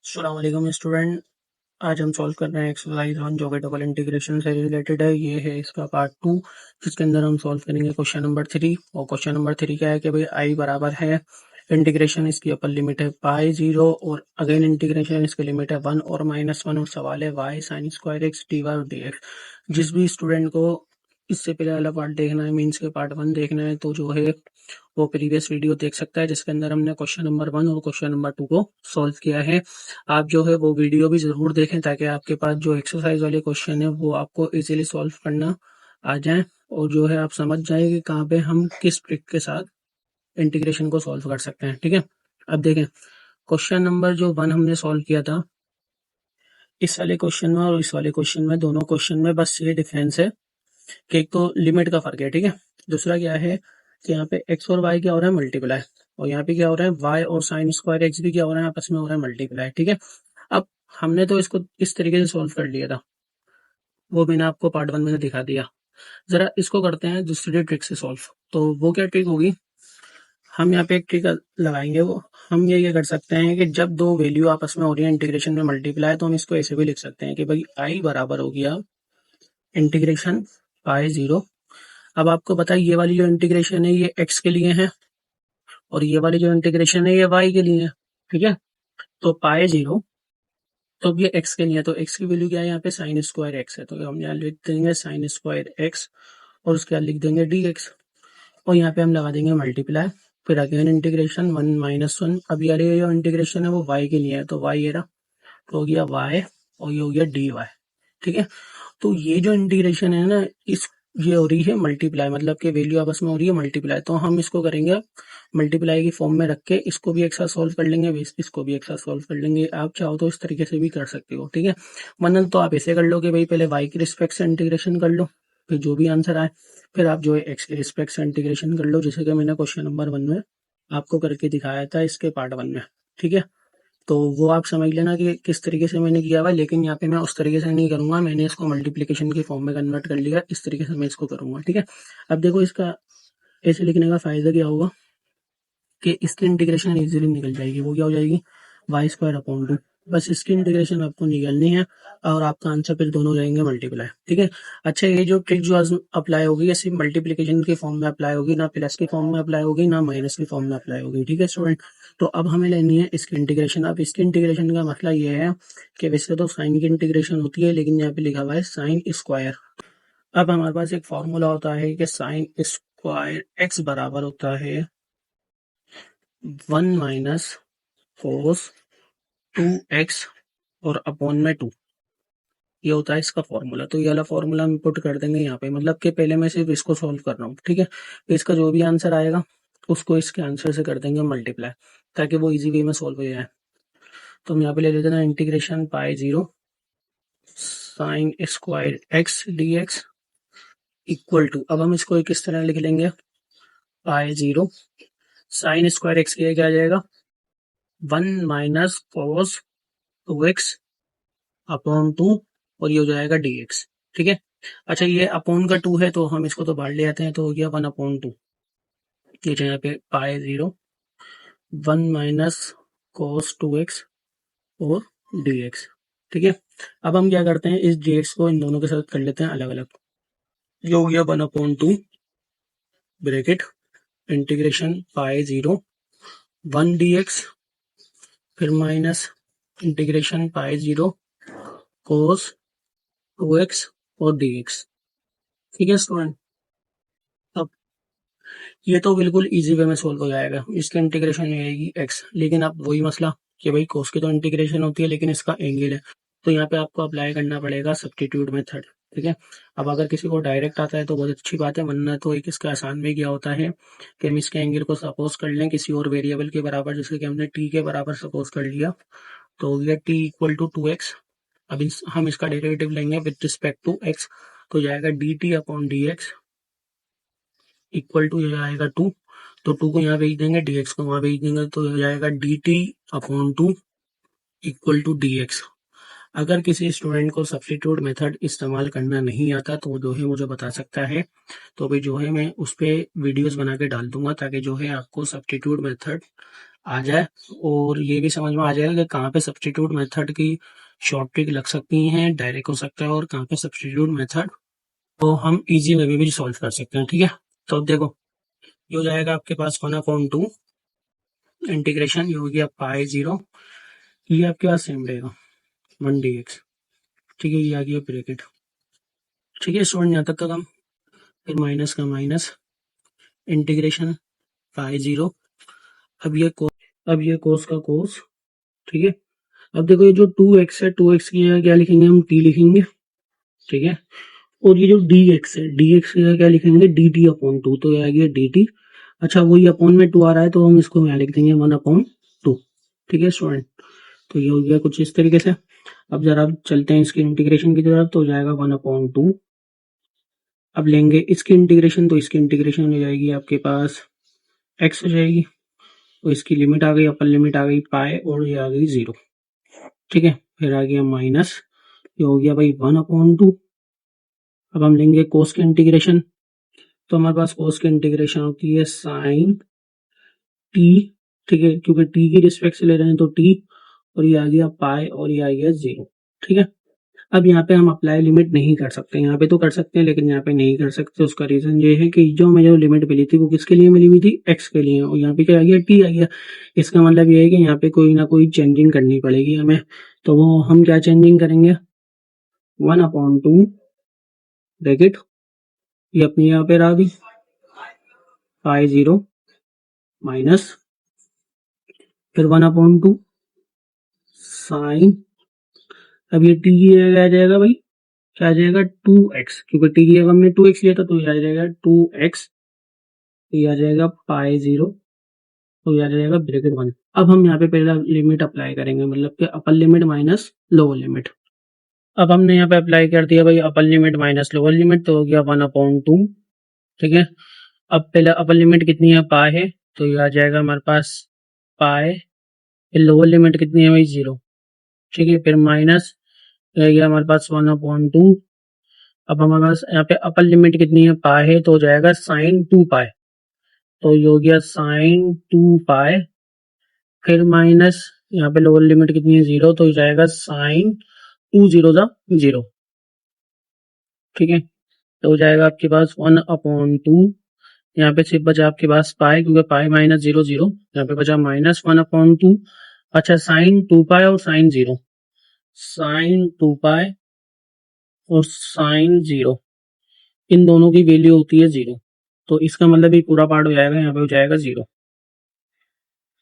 अस्सलाम वालेकुम स्टूडेंट। आज हम सॉल्व कर रहे हैं एक्सरसाइज ऑन ज्योमेट्रिकल इंटीग्रेशन से रिलेटेड है। ये है इसका पार्ट 2, जिसके अंदर हम सॉल्व करेंगे क्वेश्चन नंबर 3। और क्वेश्चन नंबर 3 क्या है कि भाई आई बराबर है इंटीग्रेशन, इसकी अपर लिमिट है पाई 0 और अगेन इंटीग्रेशन इसकी लिमिट है 1 और -1 और सवाल है y sine square x d y और डी एक्स। जिस भी स्टूडेंट को इससे पहले वाला पार्ट देखना है, मीन्स के पार्ट 1 देखना है, तो जो है वो प्रीवियस वीडियो देख सकता है, जिसके अंदर हमने क्वेश्चन नंबर 1 और क्वेश्चन नंबर 2 को सॉल्व किया है। आप जो है वो वीडियो भी ज़रूर देखें, ताकि आपके पास जो एक्सरसाइज वाले क्वेश्चन है वो आपको इजीली सॉल्व करना आ जाए, और जो है आप समझ जाए कि कहाँ पे हम किस ट्रिक के साथ इंटीग्रेशन को सॉल्व कर सकते हैं। ठीक है, अब देखें क्वेश्चन नंबर जो 1 हमने सॉल्व किया था, इस वाले क्वेश्चन में और इस वाले क्वेश्चन में, दोनों क्वेश्चन में बस ये डिफरेंस है कि एक तो लिमिट का फर्क है। ठीक है, दूसरा क्या है कि यहाँ पे एक्स और वाई क्या हो रहा है, मल्टीप्लाई, और यहाँ पे क्या हो रहा है वाई और साइन स्क्वायर एक्स भी क्या हो रहा है, आपस में हो रहा है मल्टीप्लाई। ठीक है, अब हमने तो इसको इस तरीके से सॉल्व कर लिया था, वो मैंने आपको पार्ट 1 में दिखा दिया। जरा इसको करते हैं दूसरी ट्रिक से सॉल्व। तो वो क्या ट्रिक होगी, हम यहाँ पे एक ट्रिक लगाएंगे। वो हम ये कर सकते हैं कि जब दो वैल्यू आपस में हो रही है इंटीग्रेशन में मल्टीप्लाई, तो हम इसको ऐसे भी लिख सकते हैं कि भाई आई बराबर हो गया इंटीग्रेशन पाई 0। अब आपको पता है ये वाली जो इंटीग्रेशन है ये एक्स के लिए है, और ये वाली जो इंटीग्रेशन है ये वाई के लिए है। ठीक है, तो पाई 0, तो अब ये एक्स के लिए है, तो एक्स की वैल्यू क्या है यहाँ पे, साइन स्क्वायर एक्स है, तो हम यहाँ लिख देंगे साइन स्क्वायर एक्स, और उसके बाद लिख देंगे डी एक्स, और यहाँ पे हम लगा देंगे मल्टीप्लाई, फिर अगेन इंटीग्रेशन 1 - 1। अब यार ये जो इंटीग्रेशन है वो वाई के लिए है, तो वाई ये रहा, तो हो गया वाई, और ये हो गया डी वाई। ठीक है, तो ये जो इंटीग्रेशन है ना, इस ये हो रही है मल्टीप्लाई, मतलब कि वैल्यू आपस में हो रही है मल्टीप्लाई, तो हम इसको करेंगे मल्टीप्लाई की फॉर्म में रख के, इसको भी एक साथ सॉल्व कर लेंगे, इसको भी एक साथ सॉल्व कर लेंगे। आप चाहो तो इस तरीके से भी कर सकते हो। ठीक है, वरना तो आप ऐसे कर लो कि भाई पहले वाई के रिस्पेक्ट से इंटीग्रेशन कर लो, फिर जो भी आंसर आए फिर आप जो है एक्स के रिस्पेक्ट से इंटीग्रेशन कर लो, जैसे कि मैंने क्वेश्चन नंबर 1 में आपको करके दिखाया था इसके पार्ट 1 में। ठीक है, तो वो आप समझ लेना कि किस तरीके से मैंने किया हुआ है, लेकिन यहाँ पे मैं उस तरीके से नहीं करूंगा, मैंने इसको मल्टीप्लिकेशन की फॉर्म में कन्वर्ट कर लिया, इस तरीके से मैं इसको करूंगा। ठीक है, अब देखो इसका ऐसे लिखने का फायदा क्या होगा कि इसकी इंटीग्रेशन इजीली निकल जाएगी। वो क्या हो जाएगी, वाई स्क्वायर अपॉन 2, बस इसकी इंटीग्रेशन आपको निकलनी है, और आपका आंसर फिर दोनों जाएंगे मल्टीप्लाई। ठीक है, अच्छा ये जो ट्रिक जो आज अप्लाई होगी, ये सिर्फ मल्टीप्लिकेशन के फॉर्म में अप्लाई होगी, ना प्लस के फॉर्म में अप्लाई होगी, ना माइनस के फॉर्म में अप्लाई होगी। ठीक है स्टूडेंट, तो अब हमें लेनी है इसकी इंटीग्रेशन। अब इसकी इंटीग्रेशन का मतलब ये है कि वैसे तो साइन की इंटीग्रेशन होती है, लेकिन यहाँ पे लिखा हुआ है साइन स्क्वायर। अब हमारे पास एक फॉर्मूला होता है कि साइन स्क्वायर एक्स बराबर होता है 1 - cos 2x और अपॉन में 2, ये होता है इसका फॉर्मूला। तो ये वाला फॉर्मूला हम पुट कर देंगे यहाँ पे, मतलब कि पहले मैं सिर्फ इसको सॉल्व कर रहा हूँ। ठीक है, तो इसका जो भी आंसर आएगा उसको इसके आंसर से कर देंगे मल्टीप्लाई, ताकि वो इजी वे में सॉल्व हो जाए। तो हम यहाँ पे ले लेते हैं integration pi 0 sine square x d x equal to, अब हम इसको किस तरह लिख लेंगे, पाई 0 साइन स्क्वायर एक्स किया क्या आ जाएगा 1 - cos 2x अपॉन 2, और ये हो जाएगा dx। ठीक है, अच्छा ये अपॉन का 2 है, तो हम इसको तो बाहर ले आते हैं, तो हो गया 1/2। ये जो यहाँ पे पाई 0 1 - cos 2x और dx। ठीक है, अब हम क्या करते हैं, इस dx को इन दोनों के साथ कर लेते हैं अलग अलग। ये हो गया 1/2 ब्रैकेट इंटीग्रेशन पाई 0 1 dx, फिर minus integration pi 0 cos 2x और dx। ठीक है स्टूडेंट, अब ये तो बिल्कुल इजी वे में सोल्व हो जाएगा, इसकी इंटीग्रेशन हो जाएगी एक्स, लेकिन अब वही मसला कि भाई कोस की तो इंटीग्रेशन होती है, लेकिन इसका एंगल है, तो यहाँ पे आपको अप्लाई करना पड़ेगा सब्स्टिट्यूट मेथड। ठीक है, अब अगर किसी को डायरेक्ट आता है तो बहुत अच्छी बात है, वरना तो एक इसका आसान में क्या होता है कि हम इसके एंगल को सपोज कर लें किसी और वेरिएबल के बराबर, जैसे कि हमने टी के बराबर सपोज कर लिया, तो हो गया टी इक्वल टू 2x। अब हम इसका डेरिवेटिव लेंगे विद रिस्पेक्ट टू एक्स, तो जाएगा d t upon d x equal to ये आएगा 2, तो 2 को यहाँ भेज देंगे, dx को वहां भेज देंगे, तो हो जाएगा dt upon 2 equal to dx। अगर किसी स्टूडेंट को सब्स्टिट्यूट मेथड इस्तेमाल करना नहीं आता, तो वो जो है मुझे बता सकता है, तो भाई जो है मैं उस पर वीडियोस बना के डाल दूंगा, ताकि जो है आपको सब्स्टिट्यूट मेथड आ जाए और ये भी समझ में आ जाएगा कि कहाँ पे सब्स्टिट्यूट मेथड की शॉर्ट ट्रिक लग सकती हैं, डायरेक्ट हो सकता है, और कहाँ पे सब्स्टिट्यूट मेथड तो हम इजी वे में भी सॉल्व कर सकते हैं। ठीक है, तो अब देखो ये हो जाएगा आपके पास 1/2 इंटीग्रेशन, ये हो गया पाई 0, ये आपके पास सेम रहेगा 1 dx। ठीक है, ये आ गया ब्रैकेट। ठीक है स्टूडेंट, यहाँ तक का काम। फिर माइनस का माइनस इंटीग्रेशन पाई 0, अब ये कोस का कोस। ठीक है, अब देखो ये जो 2x है, 2x की जगह क्या लिखेंगे हम, t लिखेंगे। ठीक है, और ये जो dx है, dx की जगह क्या लिखेंगे, dt/2, तो ये आ गया dt। अच्छा, वही अपॉन में 2 आ रहा है तो हम इसको यहाँ लिख देंगे 1/2। ठीक है स्टूडेंट, तो ये हो गया कुछ इस तरीके से। अब जरा चलते हैं इसकी इंटीग्रेशन की तरफ, तो हो जाएगा 1/2। अब लेंगे इसकी इंटीग्रेशन, तो इसकी इंटीग्रेशन हो जाएगी आपके पास x हो जाएगी, तो इसकी लिमिट आ गई, अपर लिमिट आ गई पाई, और ये आ गई 0। ठीक है, फिर आ गया माइनस, ये हो गया भाई 1/2। अब हम लेंगे कोस की इंटीग्रेशन, तो हमारे पास कोस की इंटीग्रेशन होती है साइन टी। ठीक है, क्योंकि टी की रिस्पेक्ट से ले रहे हैं तो टी, और ये आ गया पाई, और ये आ गया 0। ठीक है, अब यहाँ पे हम अप्लाई लिमिट नहीं कर सकते, यहाँ पे तो कर सकते हैं लेकिन यहाँ पे नहीं कर सकते। उसका रीजन ये है कि जो मुझे लिमिट मिली थी वो किसके लिए मिली हुई थी, एक्स के लिए, और यहाँ पे क्या आ गया, टी आ गया। इसका मतलब ये है कि यहाँ पे कोई ना कोई चेंजिंग करनी पड़ेगी हमें, तो वो हम क्या चेंजिंग करेंगे, 1/2 ब्रैकेट, ये अपनी यहाँ पे आ गई पाई 0 माइनस, फिर 1/2 साइन, अब ये टी की जगह आ जाएगा भाई, क्या आ जाएगा 2x, क्योंकि टी की जगह हमने 2x लिया था तो ये आ जाएगा 2x, ये आ जाएगा पाई 0, तो ये आ जाएगा ब्रैकेट 1। अब हम यहाँ पे पहला लिमिट अप्लाई करेंगे, मतलब कि upper limit minus lower limit. अब हमने यहाँ पे अप्लाई कर दिया भाई upper limit minus lower limit, तो हो गया 1/2। ठीक है, अब पहले अपर लिमिट कितनी है, पाई है, तो ये आ जाएगा हमारे पास पाई, फिर लोअर लिमिट कितनी है भाई 0। ठीक है, फिर माइनस रह गया हमारे पास 1/2। अब हमारे पास यहाँ पे अपर लिमिट कितनी है, पाई है, तो हो जाएगा साइन 2 पाई, तो ये हो गया साइन 2 पाई, फिर माइनस यहाँ पे लोअर लिमिट कितनी है 0, तो हो जाएगा साइन 2 0 ज़ा 0। ठीक है, तो हो जाएगा आपके पास 1/2, यहाँ पे सिर्फ बचा आपके पास पाई, क्योंकि पाई माइनस 0 0, यहाँ पे बचा माइनस 1/2। अच्छा, साइन 2 पाई और साइन 0, साइन 2 पाई और साइन 0, इन दोनों की वैल्यू होती है 0, तो इसका मतलब ये पूरा पार्ट हो जाएगा, यहाँ पे हो जाएगा 0।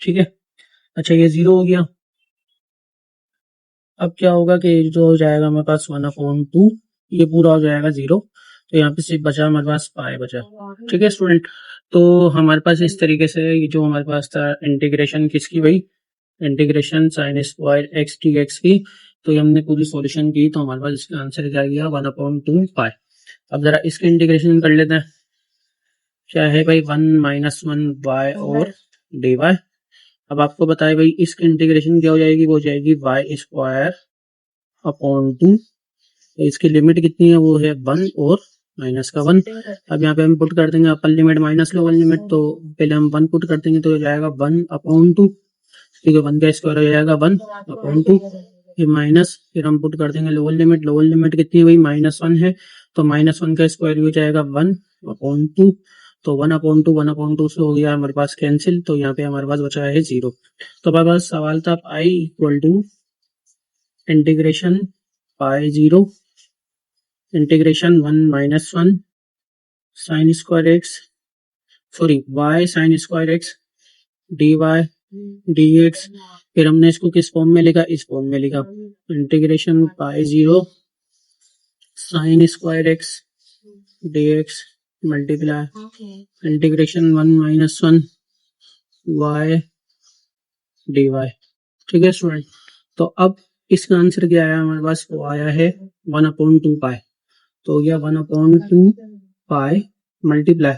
ठीक है, अच्छा ये 0 हो गया। अब क्या होगा कि जो हो जाएगा हमारे पास 1/2, ये पूरा हो जाएगा 0, तो यहाँ पे सिर्फ बचा हमारे पास पाई बचा। ठीक है स्टूडेंट, तो हमारे पास इस तरीके से ये जो हमारे पास था इंटीग्रेशन किसकी भाई, integration sign square x T x की, तो ये हमने पूरी सॉल्यूशन की, तो हमारे पास इसका आंसर क्या गया 1/2 पाई। अब जरा इसके इंटीग्रेशन कर लेते हैं, क्या है भाई 1 - 1 वाई और डी वाई। अब आपको बताए भाई इसकी इंटीग्रेशन क्या हो जाएगी, वो हो जाएगी वाई स्क्वायर अपॉन 2, तो इसकी लिमिट कितनी है, वो है 1 और माइनस का 1। अब यहाँ पे हम पुट कर देंगे upper limit minus lower limit, तो पहले हम 1 पुट कर देंगे तो हो जाएगा 1/2, ठीक है, 1 का स्क्वायर हो जाएगा 1/2, फिर माइनस, फिर हम पुट कर देंगे लोअर लिमिट कितनी है भाई -1 है, तो -1 का स्क्वायर हो जाएगा 1/2, तो 1/2 से हो गया हमारे पास कैंसिल, तो यहाँ पे हमारे पास बचा है 0। तो हमारे पास सवाल था I equal to integration pi 0 integration 1 - 1 sine square x, sorry y sine square x d y d x, फिर हमने इसको किस फॉर्म में लिखा, इस फॉर्म में लिखा, integration pi 0 sine square x d x multiply integration 1 - 1 y d y. ठीक है स्टूडेंट, तो अब इसका आंसर क्या आया हमारे पास, वो आया है 1/2 पाई, तो हो गया 1/2 पाई मल्टीप्लाई,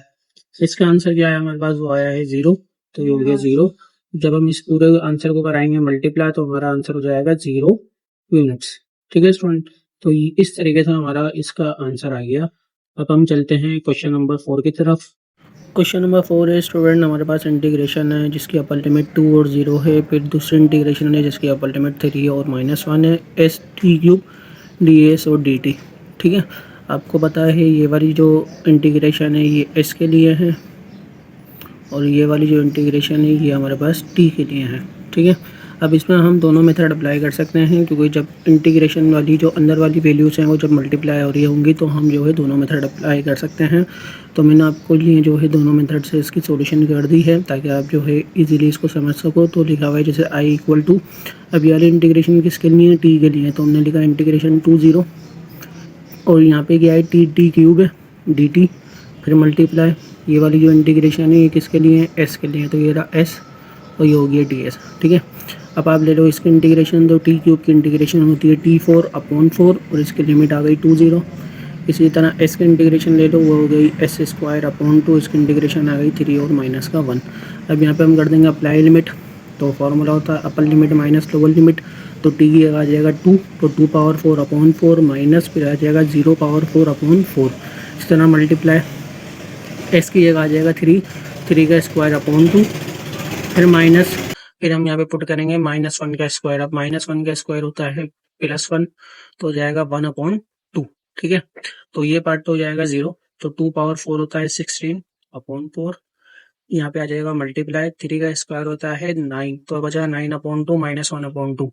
इसका आंसर क्या आया हमारे पास, वो आया है 0, तो ये हो गया 0। जब हम इस पूरे आंसर को कराएंगे मल्टीप्लाई, तो हमारा आंसर हो जाएगा 0 यूनिट्स। ठीक है स्टूडेंट, तो इस तरीके से हमारा इसका आंसर आ गया। अब हम चलते हैं क्वेश्चन नंबर 4 की तरफ। क्वेश्चन नंबर 4 है स्टूडेंट, हमारे पास इंटीग्रेशन है जिसकी अपर लिमिट 2 और 0 है। फिर दूसरी इंटीग्रेशन है जिसकी अपर लिमिट 3 और -1 है। S T cube D S और डी टी। ठीक है, आपको पता है ये वाली जो इंटीग्रेशन है ये एस के लिए है और ये वाली जो इंटीग्रेशन है ये हमारे पास टी के लिए है। ठीक है, अब इसमें हम दोनों मेथड अप्लाई कर सकते हैं क्योंकि जब इंटीग्रेशन वाली जो अंदर वाली वैल्यूज़ हैं वो जब मल्टीप्लाई हो रही होंगी तो हम जो है दोनों मेथड अप्लाई कर सकते हैं। तो मैंने आपको लिए जो है दोनों मेथड से इसकी सॉल्यूशन कर दी है ताकि आप जो है इजीली इसको समझ सको। तो लिखा हुआ है जैसे आई इक्वल टू, अब ये वाली इंटीग्रेशन किसके लिए है, टी के लिए, तो हमने लिखा इंटीग्रेशन 2 0 और यहाँ पे क्या है टी टी क्यूब है डी टी, फिर मल्टीप्लाई ये वाली जो इंटीग्रेशन है ये किसके लिए है, एस के लिए, तो ये रहा एस और ये हो गया डी एस। ठीक है, अब आप ले लो इसकी इंटीग्रेशन, तो टी क्यूब की इंटीग्रेशन होती है T4/4 और इसकी लिमिट आ गई 2 0। इसी तरह एस की इंटीग्रेशन ले लो, वो हो गई S²/2, इसकी इंटीग्रेशन आ गई 3 और -1। अब यहाँ पे हम कर देंगे अप्लाई लिमिट, तो फॉर्मूला होता है upper limit minus lower limit, तो टी की आ जाएगा 2, तो 2/4/4 माइनस फिर आ जाएगा 0/4/4। इस तरह मल्टीप्लाई एस की जगह आ जाएगा 3 का स्क्वायर/2, फिर माइनस, फिर हम यहाँ पे पुट करेंगे -1 का स्क्वायर। अब -1 का स्क्वायर होता है +1, तो हो जाएगा 1/2। ठीक है, तो ये पार्ट तो हो जाएगा 0, तो 2/4 होता है 16/4, यहाँ पे आ जाएगा मल्टीप्लाई 3 का स्क्वायर होता है 9, तो बचा 9/2 -1/2।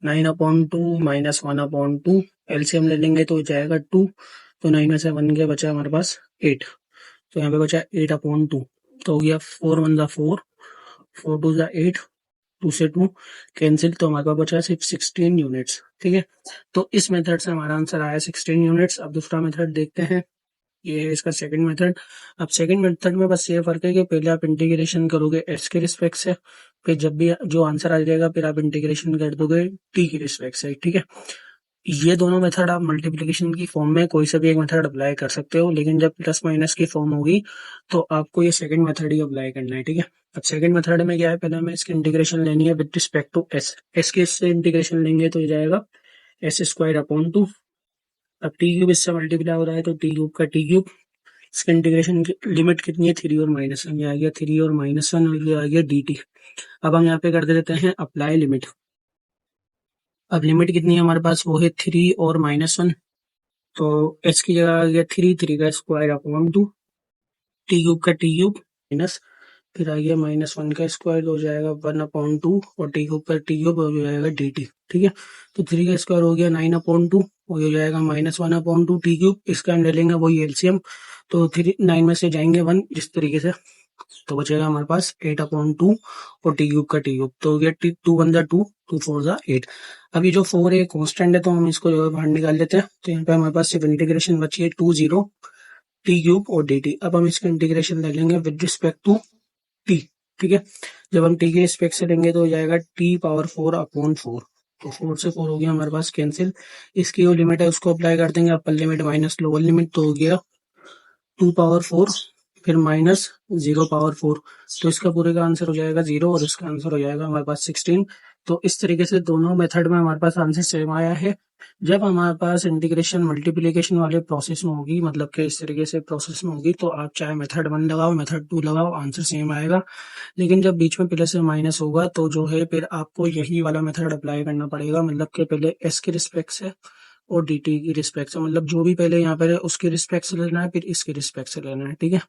9/2 -1/2 एलसीएम ले लेंगे तो हो जाएगा 2, तो 9 में से 1 गया, बचा हमारे पास 8, तो यहाँ पे बचा 8/2, तो हो गया 4 1 4, 4 2 8, 2 से 2 कैंसिल, तो हमारे पास बचा सिर्फ 16 यूनिट्स। ठीक है, तो इस मेथड से हमारा आंसर आया 16 यूनिट्स। अब दूसरा मेथड देखते हैं, ये है इसका सेकंड मेथड। अब सेकंड मेथड में बस ये फर्क है कि पहले आप इंटीग्रेशन करोगे एस के रिस्पेक्ट से, फिर जब भी जो आंसर आ जाएगा फिर आप इंटीग्रेशन कर दोगे टी के रिस्पेक्ट से। ठीक है, ये दोनों मेथड आप मल्टीप्लिकेशन की फॉर्म में कोई सा भी एक मेथड अप्लाई कर सकते हो, लेकिन जब प्लस माइनस की फॉर्म होगी तो आपको ये सेकंड मेथड ही अप्लाई करना है। ठीक है, अब सेकंड मेथड में क्या है, पहले हमें इसकी इंटीग्रेशन लेनी है with respect to s. S के इससे इंटीग्रेशन लेंगे तो ये जाएगा S²/2। अब टी क्यूब इससे मल्टीप्लाई हो रहा है तो टी क्यूब का टी क्यूब। इसकी इंटीग्रेशन की लिमिट कितनी है, 3 और -1, ये आ गया 3 और -1 और ये आ गया डी टी। अब हम यहाँ पे कर देते हैं अप्लाई लिमिट। अब लिमिट कितनी है हमारे पास, वो है 3 और -1, तो एच की जगह आ गया 3 का स्क्वायर/2, टी क्यूब का टी क्यूब माइनस, फिर आ गया -1 का स्क्वायर हो जाएगा 1/2 और टी क्यूब का टी क्यूब हो जाएगा डी टी। ठीक है, तो 3 का स्क्वायर हो गया 9/2 और हो जाएगा -1/2 टी क्यूब, इसका हम ले लेंगे वही एलसीएम, तो 9 में से जाएंगे 1 इस तरीके से, तो बचेगा हमारे पास 8/2 और टी क्यूब का टी क्यूब, तो हो गया 2 1 2, 2 4 8। अब ये जो 4 है कांस्टेंट है तो हम इसको जो है बाहर निकाल लेते हैं, तो यहाँ पे हमारे पास सिर्फ इंटीग्रेशन बची है 2 0 टी क्यूब और डी टी। अब हम इसका इंटीग्रेशन ले लेंगे विद रिस्पेक्ट टू टी। ठीक है, जब हम टी के रिस्पेक्ट से लेंगे तो हो जाएगा T⁴/4, तो 4 से 4 हो गया हमारे पास कैंसिल। इसकी जो लिमिट है उसको अप्लाई कर देंगे, upper limit minus lower limit, तो हो गया 2/4 फिर -0/4, तो इसका पूरे का आंसर हो जाएगा 0 और इसका आंसर हो जाएगा हमारे पास 16। तो इस तरीके से दोनों मेथड में हमारे पास आंसर सेम आया है। जब हमारे पास इंटीग्रेशन मल्टीप्लिकेशन वाले प्रोसेस में होगी, मतलब कि इस तरीके से प्रोसेस में होगी, तो आप चाहे मेथड 1 लगाओ मेथड 2 लगाओ आंसर सेम आएगा। लेकिन जब बीच में प्लस या माइनस होगा तो जो है फिर आपको यही वाला मेथड अप्लाई करना पड़ेगा, मतलब कि पहले एस के रिस्पेक्ट से और डी टी की रिस्पेक्ट से, मतलब जो भी पहले यहाँ पर है उसके रिस्पेक्ट से लेना है फिर इसके रिस्पेक्ट से लेना है। ठीक है।